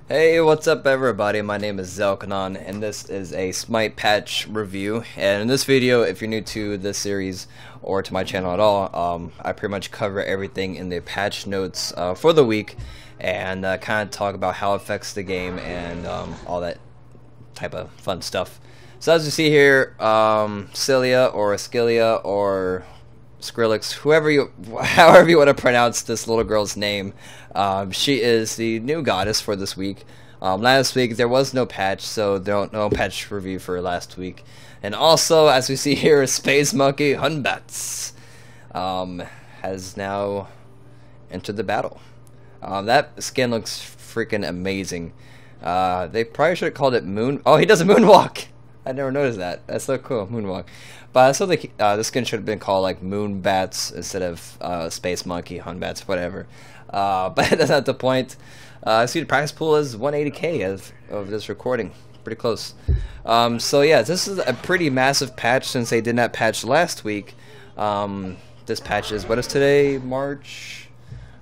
Hey, what's up everybody? My name is Zelkenon and this is a Smite patch review. And in this video, if you're new to this series or to my channel at all, I pretty much cover everything in the patch notes for the week and kind of talk about how it affects the game and all that type of fun stuff. So as you see here, Cilia or Skillia or Skrillex, however you want to pronounce this little girl's name, she is the new goddess for this week. Last week there was no patch, so no patch review for last week. And also, as we see here, Space Monkey Hunbats has now entered the battle. That skin looks freaking amazing. They probably should have called it Moon. Oh, he does a moonwalk. I never noticed that. That's so cool, moonwalk. But I still think this skin should have been called like Moon Bats instead of Space Monkey, Hunbats, whatever. But that's not the point. I see the prize pool is 180k of this recording. Pretty close. So yeah, this is a pretty massive patch since they did not patch last week. This patch is, what is today? March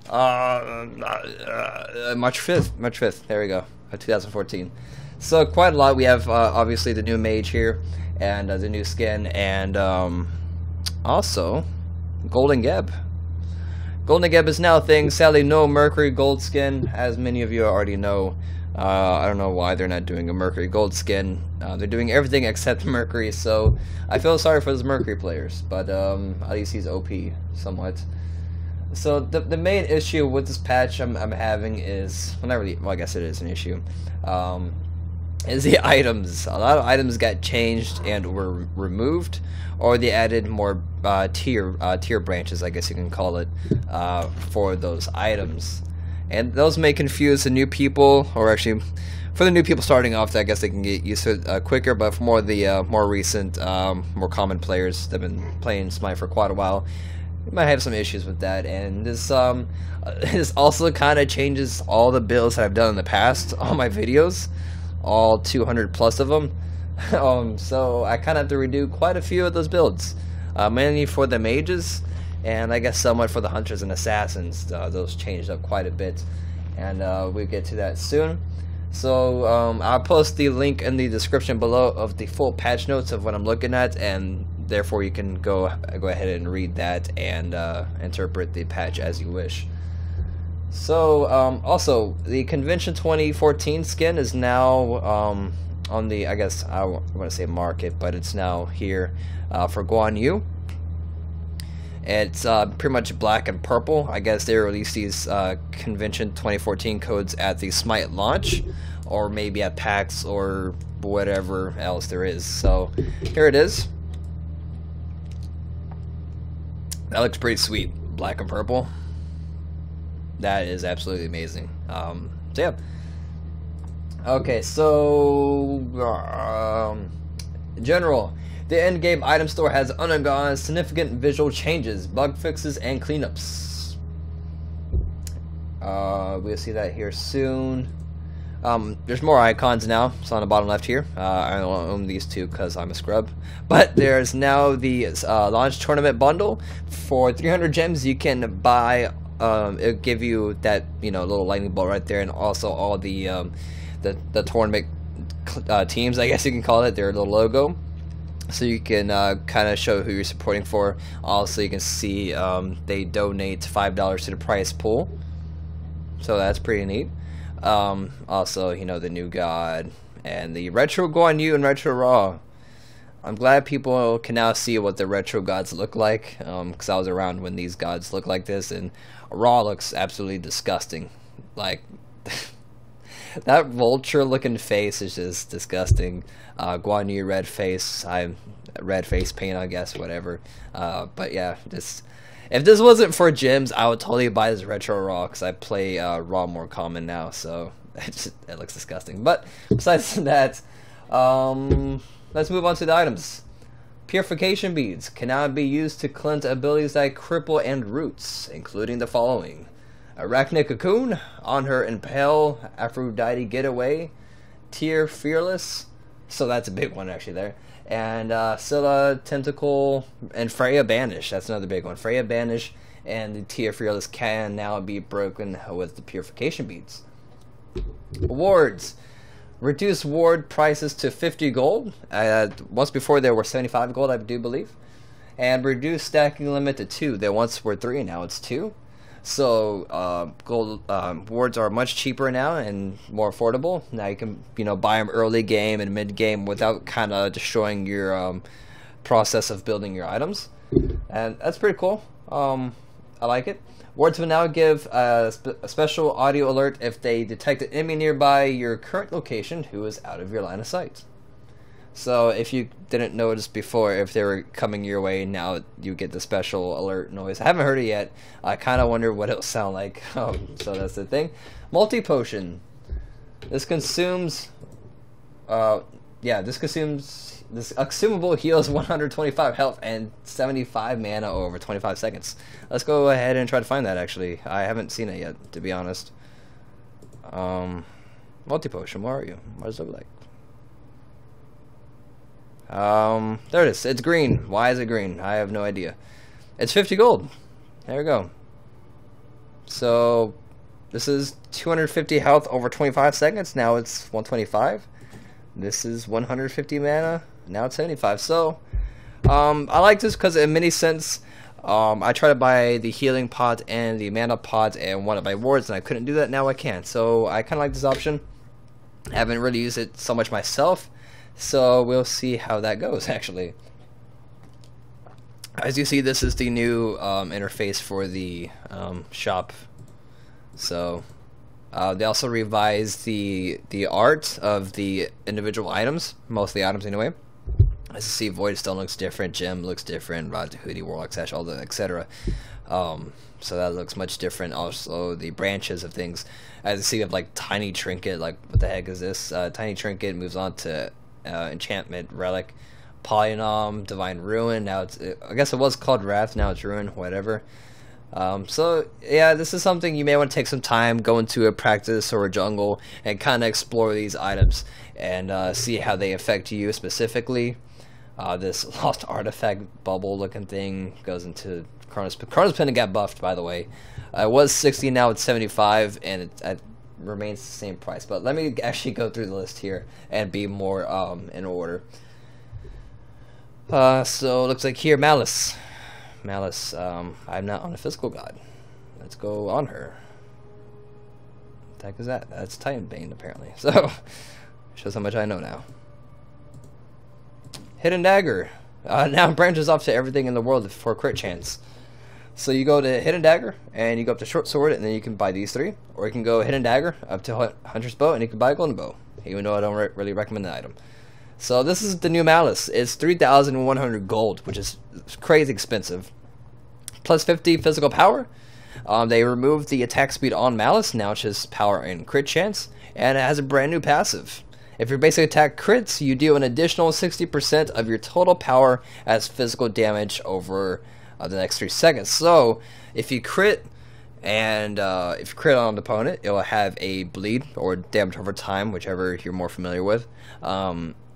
5th. There we go. 2014. So quite a lot. We have obviously the new mage here, and the new skin, and also Golden Geb. Golden Geb is now a thing. Sadly, no Mercury Gold skin, as many of you already know. I don't know why they're not doing a Mercury Gold skin. They're doing everything except Mercury, so I feel sorry for those Mercury players, but at least he's OP somewhat. So the main issue with this patch I'm having is, well, not really, well, I guess it is an issue, is the items. A lot of items got changed and were removed, or they added more tier branches, I guess you can call it, for those items. And those may confuse the new people, or actually, for the new people starting off, I guess they can get used to it quicker, but for more of the more recent, more common players that have been playing Smite for quite a while, you might have some issues with that. And this also kind of changes all the builds that I've done in the past, all my videos, all 200 plus of them. So I kind of have to redo quite a few of those builds, mainly for the mages, and I guess somewhat for the hunters and assassins. Those changed up quite a bit, and we'll get to that soon. So I'll post the link in the description below of the full patch notes of what I'm looking at, and therefore you can go ahead and read that and interpret the patch as you wish. So also the Convention 2014 skin is now on the, I guess I want to say market, but it's now here for Guan Yu. It's pretty much black and purple. I guess they released these Convention 2014 codes at the Smite launch, or maybe at PAX or whatever else there is. So here it is. That looks pretty sweet, black and purple. That is absolutely amazing. So yeah. Okay, so in general, the end-game item store has undergone significant visual changes, bug fixes, and cleanups. We'll see that here soon. There's more icons now. It's on the bottom left here. I don't own these two because I'm a scrub. But there's now the launch tournament bundle for 300 gems. You can buy. It'll give you that little lightning bolt right there, and also all the tournament teams, I guess you can call it, their little logo, so you can kind of show who you're supporting for. Also, you can see they donate $5 to the prize pool, so that's pretty neat. Also, the new god and the retro Guan Yu and retro Raw. I'm glad people can now see what the retro gods look like, because I was around when these gods look like this, and Raw looks absolutely disgusting. Like, that vulture looking face is just disgusting. Guan Yu red face, red face paint, I guess, whatever. But yeah, if this wasn't for gems, I would totally buy this retro Raw, because I play Raw more common now, so it looks disgusting. But besides that, let's move on to the items. Purification beads can now be used to cleanse abilities like cripple and roots, including the following: Arachne Cocoon, On Her Impale, Aphrodite Getaway, Tear Fearless, so that's a big one actually there, and Scylla Tentacle, and Freya Banish, that's another big one. Freya Banish and the Tear Fearless can now be broken with the purification beads. Wards. Reduce ward prices to 50 gold. Once before there were 75 gold, I do believe. And reduce stacking limit to 2. They once were 3, now it's 2. So gold wards are much cheaper now and more affordable. Now you can buy them early game and mid game without kind of destroying your process of building your items, and that's pretty cool. I like it. Wards will now give a special audio alert if they detect an enemy nearby your current location who is out of your line of sight. So if you didn't notice before, if they were coming your way, now you get the special alert noise. I haven't heard it yet. I kind of wonder what it'll sound like. So that's the thing. Multi-potion. This consumes... this consumable heals 125 health and 75 mana over 25 seconds. Let's go ahead and try to find that, actually. I haven't seen it yet, to be honest. Multi-potion, where are you? What does it look like? There it is. It's green. Why is it green? I have no idea. It's 50 gold. There we go. So, this is 250 health over 25 seconds. Now it's 125. This is 150 mana. Now it's 75. So, I like this because in many sense, I tried to buy the healing pot and the mana pot and one of my wards, and I couldn't do that. Now I can. So, I kind of like this option. I haven't really used it so much myself. So we'll see how that goes, actually. As you see, this is the new interface for the shop. So they also revised the art of the individual items, most of the items anyway. As you see, Voidstone looks different, Gem looks different, Rod to Hoodie, Warlock Sash, all the etc. So that looks much different. Also, the branches of things. As you see, we have like Tiny Trinket. Like, what the heck is this? Tiny Trinket moves on to Enchantment, Relic, Polynom, Divine Ruin. Now it's, I guess it was called Wrath, now it's Ruin, whatever. So yeah, this is something you may want to take some time, go into a practice or a jungle, and kind of explore these items and see how they affect you specifically. This lost artifact bubble looking thing goes into Chronos Pendant got buffed, by the way. It was 60, now it's 75, and it remains the same price. But let me actually go through the list here and be more in order. So it looks like here, Malice. I'm not on a physical god. Let's go on her. What the heck is that? That's Titanbane, apparently. So shows how much I know now. Hidden Dagger. Now branches off to everything in the world for a crit chance. So you go to Hidden Dagger, and you go up to Short Sword, and then you can buy these 3. Or you can go Hidden Dagger up to Hunter's Bow, and you can buy a Golden Bow. Even though I don't really recommend the item. So this is the new Malice. It's 3,100 gold, which is crazy expensive. Plus 50 physical power. They removed the attack speed on Malice. Now it's just power and crit chance. And it has a brand new passive. If your basic attack crits, you deal an additional 60% of your total power as physical damage over the next 3 seconds. So if you crit and if you crit on an opponent, it will have a bleed or damage over time, whichever you're more familiar with.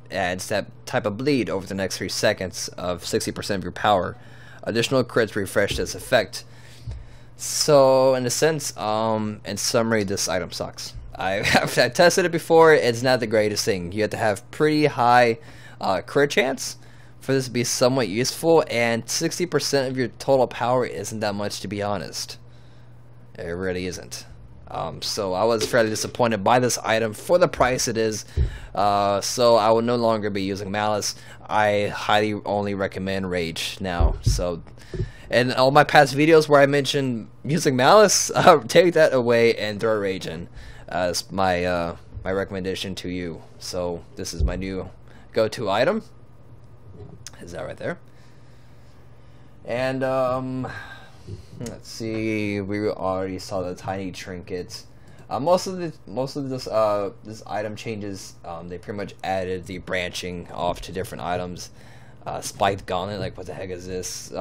Adds that type of bleed over the next 3 seconds of 60% of your power. Additional crits refresh this effect. So in a sense, in summary, this item sucks. I've tested it before. It's not the greatest thing. You have to have pretty high crit chance for this to be somewhat useful, and 60% of your total power isn't that much, to be honest. It really isn't. So I was fairly disappointed by this item for the price it is. So I will no longer be using Malice. I highly only recommend Rage now. So, and all my past videos where I mentioned using Malice, take that away and throw Rage in as my my recommendation to you. So this is my new go-to item. Is that right there? And let's see. We already saw the Tiny Trinkets. Most of this item changes. They pretty much added the branching off to different items. Spiked Gauntlet, like what the heck is this?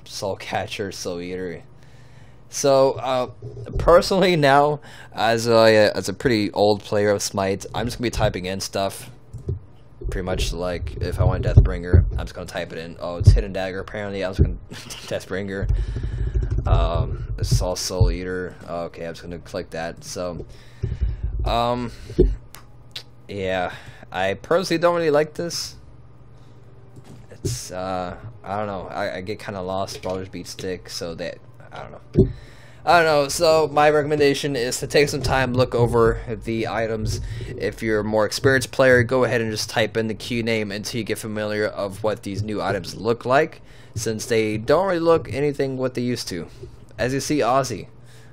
Soul Catcher, Soul Eater. So personally now, as a pretty old player of Smite, I'm just gonna be typing in stuff. Pretty much like if I want Deathbringer, I'm just gonna type it in. Oh, it's Hidden Dagger. Apparently, I'm just gonna Deathbringer. This is all Soul Eater. Okay, I'm just gonna click that. So Um, yeah, I personally don't really like this. It's, I don't know, I get kind of lost, Brawlers beat stick, so that, I don't know, so my recommendation is to take some time, look over the items. If you're a more experienced player, go ahead and just type in the queue name until you get familiar of what these new items look like, since they don't really look anything what they used to. As you see, Aussie.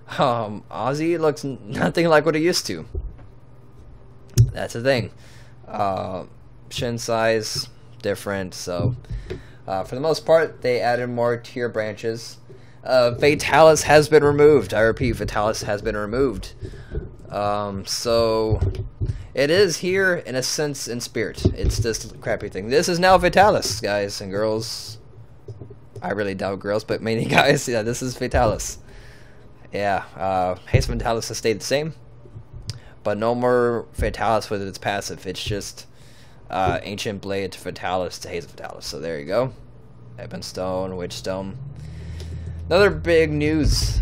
Aussie looks nothing like what it used to. That's the thing. Shin size, different, so for the most part, they added more tier branches. Fatalis has been removed. I repeat, Fatalis has been removed. So it is here in a sense in spirit. It's this crappy thing. This is now Fatalis, guys and girls. I really doubt girls, but mainly guys. Yeah, this is Fatalis. Yeah, Haste Fatalis has stayed the same, but no more Fatalis with its passive. It's just Ancient Blade to Fatalis to Haste Fatalis. So there you go. Ebon Stone, Witch Stone. Another big news,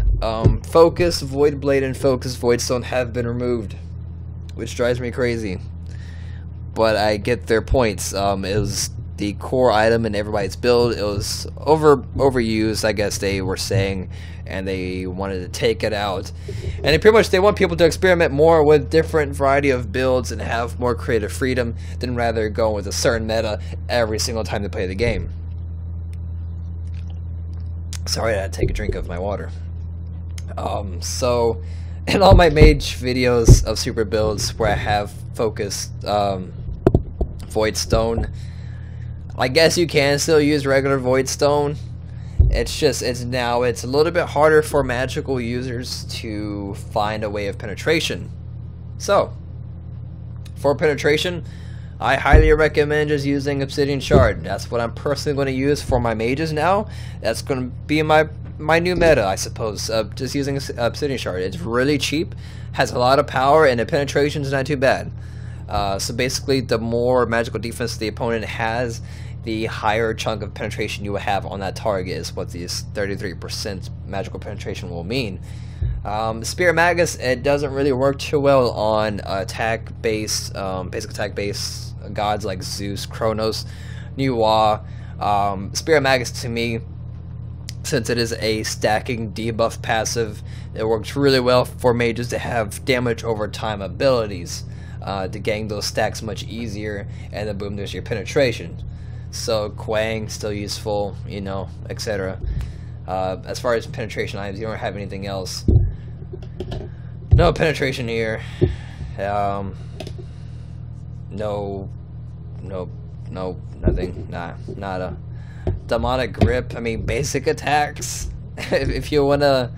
Focus Void Blade and Focus Void Stone have been removed, which drives me crazy. But I get their points. It was the core item in everybody's build. It was overused, I guess they were saying, and they wanted to take it out. And they want people to experiment more with different variety of builds and have more creative freedom than rather go with a certain meta every single time they play the game. Sorry, I had to take a drink of my water. So, in all my mage videos of super builds where I have focused Void Stone, I guess you can still use regular Void Stone. It's just, it's a little bit harder for magical users to find a way of penetration. So, for penetration, I highly recommend just using Obsidian Shard. That's what I'm personally going to use for my mages now. That's going to be my new meta, I suppose. Just using Obsidian Shard. It's really cheap, has a lot of power, and the penetration is not too bad. So basically, the more magical defense the opponent has, the higher chunk of penetration you will have on that target is what these 33% magical penetration will mean. Spear Magus, it doesn't really work too well on attack-based, basic attack-based gods like Zeus, Kronos, Nuwa. Spear Magus, to me, since it is a stacking debuff passive, it works really well for mages to have damage over time abilities to gain those stacks much easier, and then boom, there's your penetration. So Quang, still useful, you know, etc. As far as penetration items, you don't have anything else. No penetration here. No, nothing. Nah, nada. Demonic Grip, I mean, basic attacks. If you want to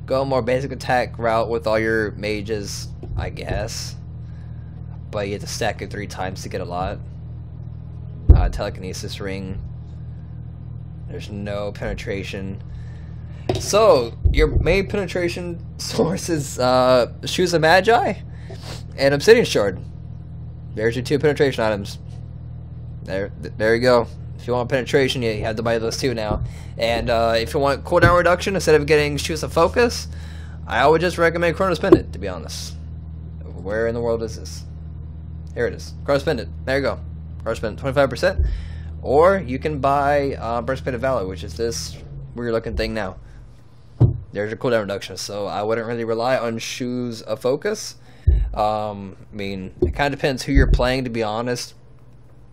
go more basic attack route with all your mages, I guess. But you have to stack it 3 times to get a lot. Telekinesis Ring. There's no penetration. So, your main penetration source is Shoes of Magi and Obsidian Shard. There's your 2 penetration items. There you go. If you want penetration, you have to buy those 2 now. And if you want cooldown reduction, instead of getting Shoes of Focus, I would just recommend Chronos Pendant, to be honest. Where in the world is this? Here it is. Chronos Pendant. There you go. Chronos Pendant, 25%. Or you can buy Breastplate of Valor, which is this weird looking thing now. There's your cooldown reduction, so I wouldn't really rely on Shoes of Focus. I mean, it kind of depends who you're playing, to be honest.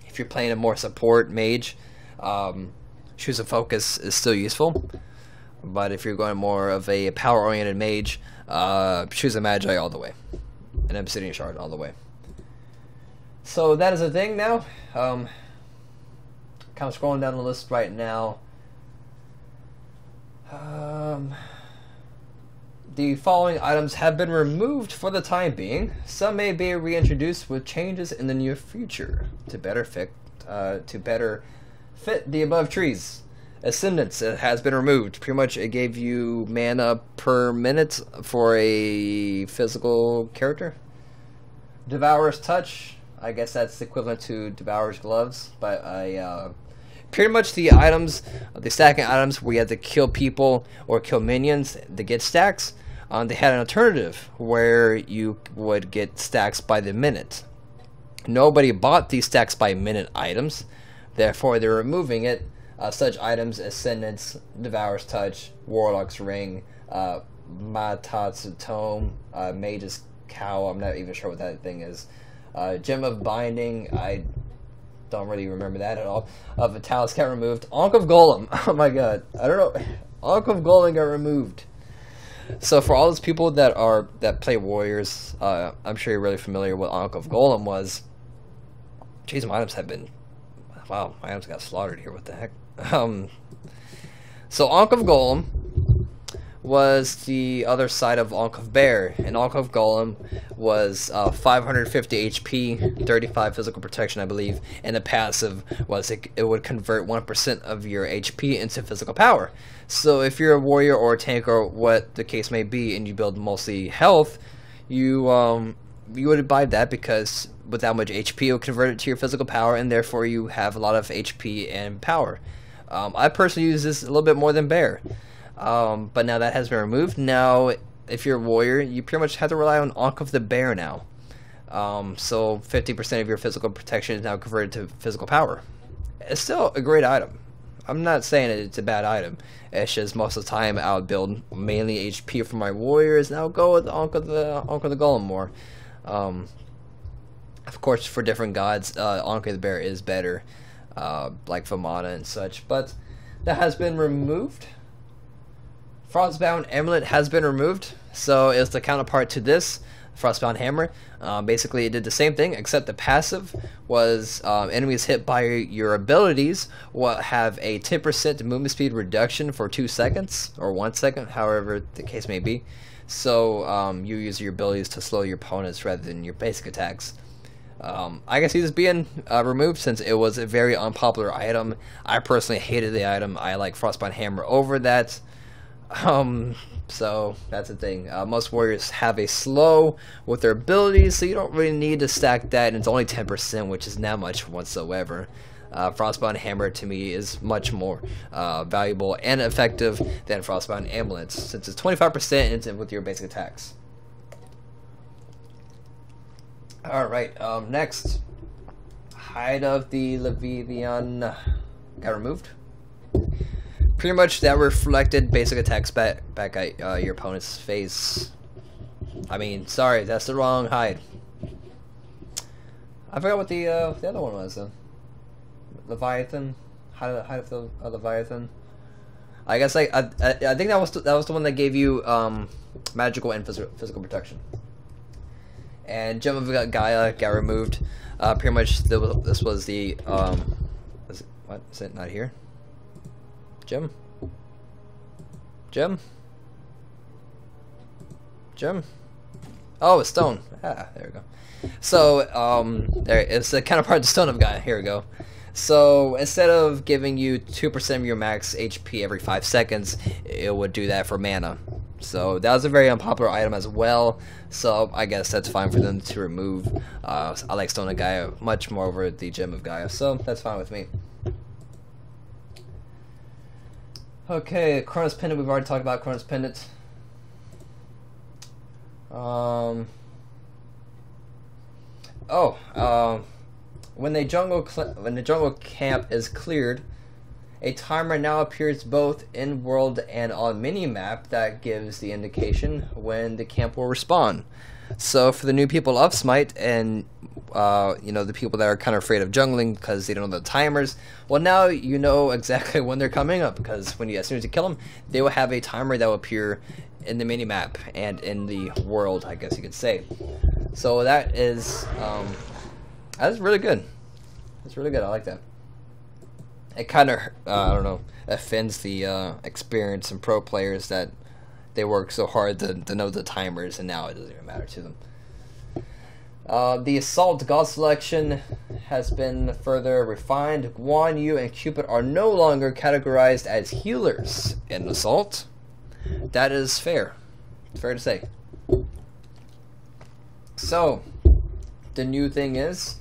If you're playing a more support mage, Shoes of Focus is still useful. But if you're going more of a power-oriented mage, Shoes of Magi all the way. And Obsidian Shard all the way. So that is a thing now. Kind of scrolling down the list right now. The following items have been removed for the time being. Some may be reintroduced with changes in the near future to better fit the above trees. Ascendance, it has been removed. Pretty much it gave you mana per minute for a physical character. Devourer's Touch, I guess that's equivalent to Devourer's Gloves, but pretty much the items, the stacking items where you have to kill people or kill minions to get stacks, they had an alternative where you would get stacks by the minute. Nobody bought these stacks by minute items, therefore they're removing it. Such items: Ascendant's Devourer's Touch, Warlock's Ring, Matat's Tome, Mage's Cow. I'm not even sure what that thing is. Gem of Binding. I don't really remember that at all. Vitalis got removed. Ankh of Golem. Oh my god. I don't know. Ankh of Golem got removed. So for all those people that play Warriors, I'm sure you're really familiar with what Ankh of Golem was. Jeez, my items have been... Wow, my items got slaughtered here. What the heck? So Ankh of Golem was the other side of Ankh of Bear. And Ankh of Golem was 550 HP, 35 physical protection, I believe. And the passive was it would convert 1% of your HP into physical power. So if you're a warrior or a tank or what the case may be, and you build mostly health, you would buy that because with that much HP, it will convert it to your physical power, and therefore you have a lot of HP and power. I personally use this a little bit more than Bear, but now that has been removed. Now, if you're a warrior, you pretty much have to rely on Ankh of the Bear now. So 50% of your physical protection is now converted to physical power. It's still a great item. I'm not saying it's a bad item. It's just most of the time I'll build mainly HP for my warriors, and I'll go with Ankh of the Golem more. Of course, for different gods, Ankh of the Bear is better, like Vamana and such. But that has been removed. Frostbound Amulet has been removed, so it's the counterpart to this Frostbound Hammer. Basically, it did the same thing, except the passive was enemies hit by your abilities will have a 10% movement speed reduction for 2 seconds, or 1 second, however the case may be. So you use your abilities to slow your opponents rather than your basic attacks. I can see this being removed since it was a very unpopular item. I personally hated the item. I like Frostbound Hammer over that. So that's the thing. Most warriors have a slow with their abilities, so you don't really need to stack that, and it's only 10%, which is not much whatsoever. Frostbound Hammer to me is much more valuable and effective than Frostbound Amulets, since it's 25% with your basic attacks. Alright, next. Hide of the Leviathan got removed. Pretty much that reflected basic attacks back at your opponent's face. I mean, sorry, that's the wrong hide. I forgot what the other one was though. Leviathan, hide of the Leviathan. I guess I think that was the one that gave you magical and physical protection. And Gem of Gaia got removed. Pretty much this was the what is it not here? Gem? Oh, it's stone. Ah, there we go. So, there it's the counterpart to Stone of Gaia. Here we go. So, instead of giving you 2% of your max HP every 5 seconds, it would do that for mana. So, that was a very unpopular item as well. So, I guess that's fine for them to remove. I like Stone of Gaia much more over the Gem of Gaia. So, that's fine with me. Okay, Chronos Pendant, we've already talked about Chronos Pendant. When the jungle camp is cleared, a timer now appears both in world and on minimap that gives the indication when the camp will respawn. So for the new people of Smite and the people that are kind of afraid of jungling because they don't know the timers, well, now you know exactly when they're coming up, because as soon as you kill them, they will have a timer that will appear in the minimap and in the world, I guess you could say. So that is really good. It's really good. I like that. It kind of I don't know, offends the experienced and pro players that they work so hard to know the timers, and now it doesn't even matter to them. The Assault God Selection has been further refined. Guan Yu and Cupid are no longer categorized as healers in Assault. That is fair. It's fair to say. So, the new thing is,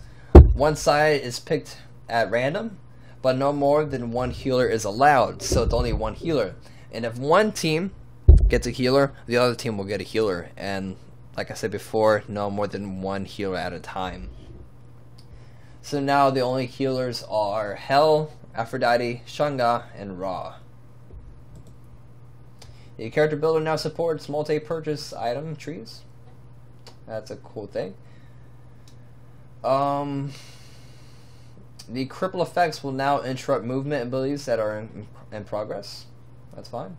one side is picked at random, but no more than one healer is allowed. So it's only one healer. And if one team gets a healer, the other team will get a healer. And like I said before, no more than one healer at a time. So now the only healers are Hel, Aphrodite, Shanga, and Ra. The character builder now supports multi-purchase item trees. That's a cool thing. The cripple effects will now interrupt movement abilities that are in progress. That's fine.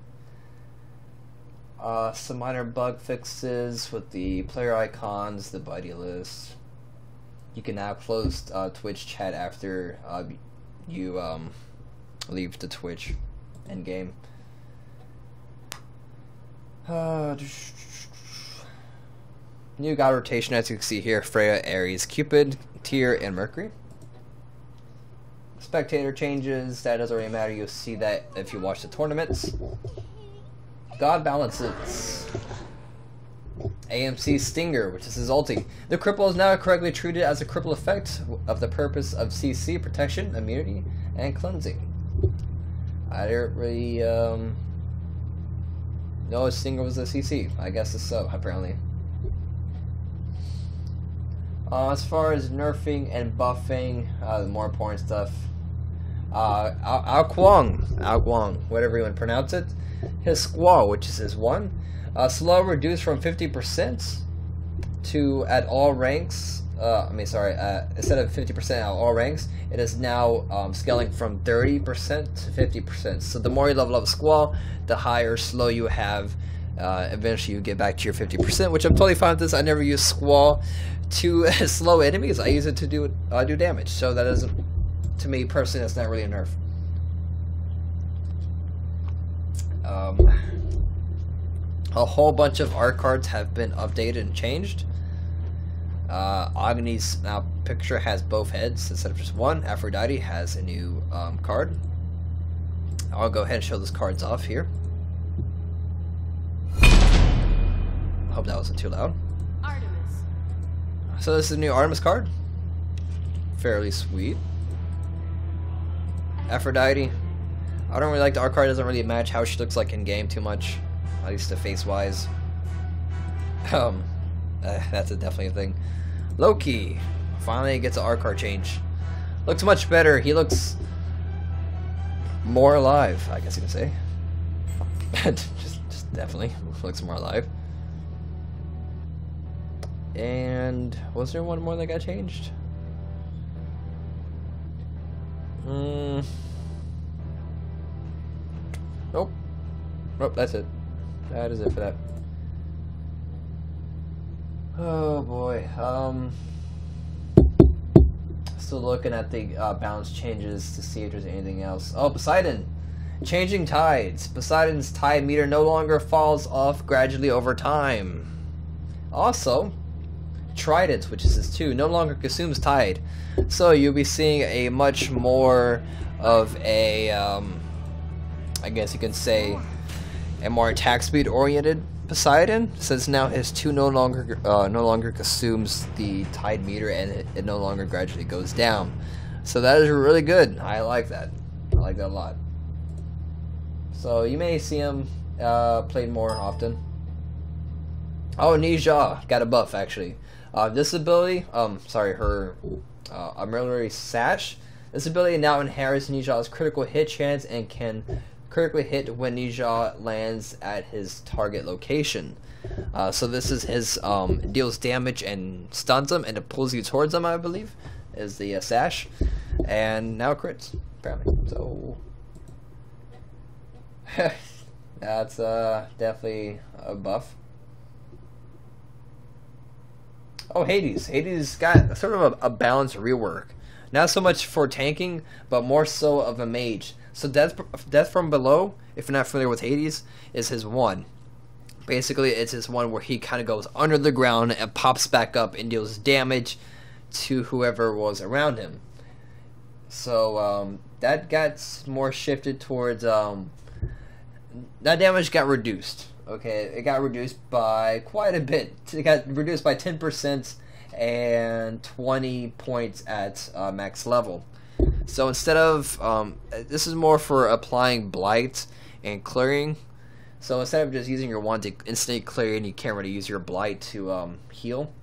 Some minor bug fixes with the player icons, the buddy list. You can now close Twitch chat after you leave the Twitch end game. New god rotation, as you can see here: Freya, Ares, Cupid, Tyr, and Mercury. Spectator changes, that doesn't really matter, you'll see that if you watch the tournaments. God balances. AMC Stinger, which is his ulti. The cripple is now correctly treated as a cripple effect of the purpose of CC, protection, immunity, and cleansing. I didn't really know Stinger was a CC. I guess it's so, apparently. As far as nerfing and buffing, the more important stuff, Ao Guang, whatever you want to pronounce it, his squall, which is his 1, slow reduced from 50% to at all ranks. Instead of 50% at all ranks, it is now scaling from 30% to 50%. So the more you level up squall, the higher slow you have. Eventually you get back to your 50%, which I'm totally fine with this. I never use squall to slow enemies. I use it to do damage. So that isn't, to me personally, that's not really a nerf. A whole bunch of art cards have been updated and changed. Agni's now picture has both heads instead of just one. Aphrodite has a new card. I'll go ahead and show those cards off here. Hope that wasn't too loud. Artemis. So this is a new Artemis card. Fairly sweet. Aphrodite. I don't really like the art card. It doesn't really match how she looks like in game too much, at least the face wise. That's definitely a thing. Loki finally gets an art card change. Looks much better. He looks more alive, I guess you can say. just definitely looks more alive. And was there one more that got changed? Nope. Nope, that's it. That is it for that. Oh boy. Still looking at the balance changes to see if there's anything else. Oh, Poseidon! Changing tides. Poseidon's tide meter no longer falls off gradually over time. Also, Trident, which is his 2, no longer consumes tide. So you'll be seeing a much more of a, I guess you can say, a more attack speed oriented Poseidon, since now his 2 no longer consumes the tide meter and it no longer gradually goes down. So that is really good. I like that. I like that a lot. So you may see him played more often. Oh, Nija got a buff actually. This ability, her Artillery Sash. This ability now inherits Nija's critical hit chance and can critically hit when Nija lands at his target location. So this is his deals damage and stuns him, and it pulls you towards him, I believe, is the sash. And now crits, apparently. So that's definitely a buff. Oh, Hades. Hades got sort of a balanced rework. Not so much for tanking, but more so of a mage. So Death from Below, if you're not familiar with Hades, is his 1. Basically, it's his 1 where he kind of goes under the ground and pops back up and deals damage to whoever was around him. So that got more shifted towards... that damage got reduced. Okay, it got reduced by quite a bit. It got reduced by 10% and 20 points at max level. So instead of... this is more for applying blight and clearing. So instead of just using your wand to instantly clear, and you can't really use your blight to heal,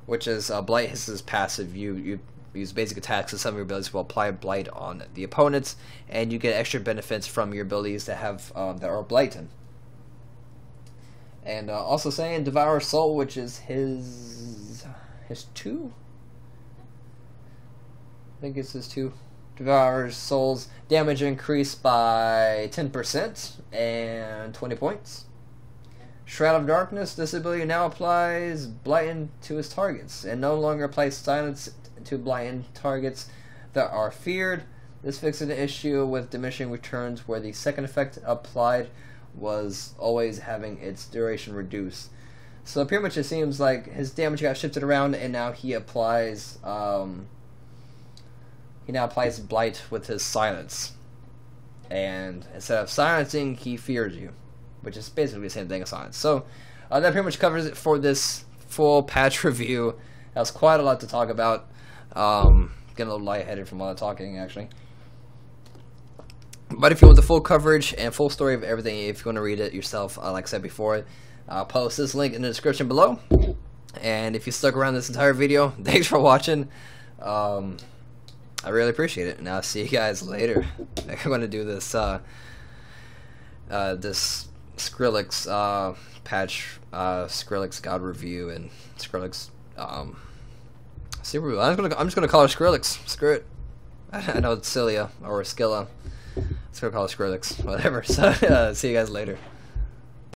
which is blight is his passive. You use basic attacks and some of your abilities will apply blight on the opponents, and you get extra benefits from your abilities that have that are blighted. And also saying Devour Soul, which is his 2. I think it's his 2. Devour Soul's damage increased by 10% and 20 points. Shroud of Darkness, this ability now applies Blighten to his targets, and no longer applies Silence to Blighten targets that are feared. This fixes the issue with diminishing returns where the second effect applied was always having its duration reduced. So pretty much it seems like his damage got shifted around, and now he applies Blight with his Silence. And instead of silencing, he fears you, which is basically the same thing as silence. So that pretty much covers it for this full patch review. That was quite a lot to talk about. Getting a little lightheaded from all the talking, actually. But if you want the full coverage and full story of everything, if you want to read it yourself, like I said before, I'll post this link in the description below. And if you stuck around this entire video, thanks for watching. I really appreciate it, and I'll see you guys later. I'm going to do this this Skrillex patch, Skrillex God review, and Skrillex super. I'm just gonna call her Skrillex. Screw it. I know it's Cilia or Skilla. Let's go call it Skrillex. Whatever. So see you guys later.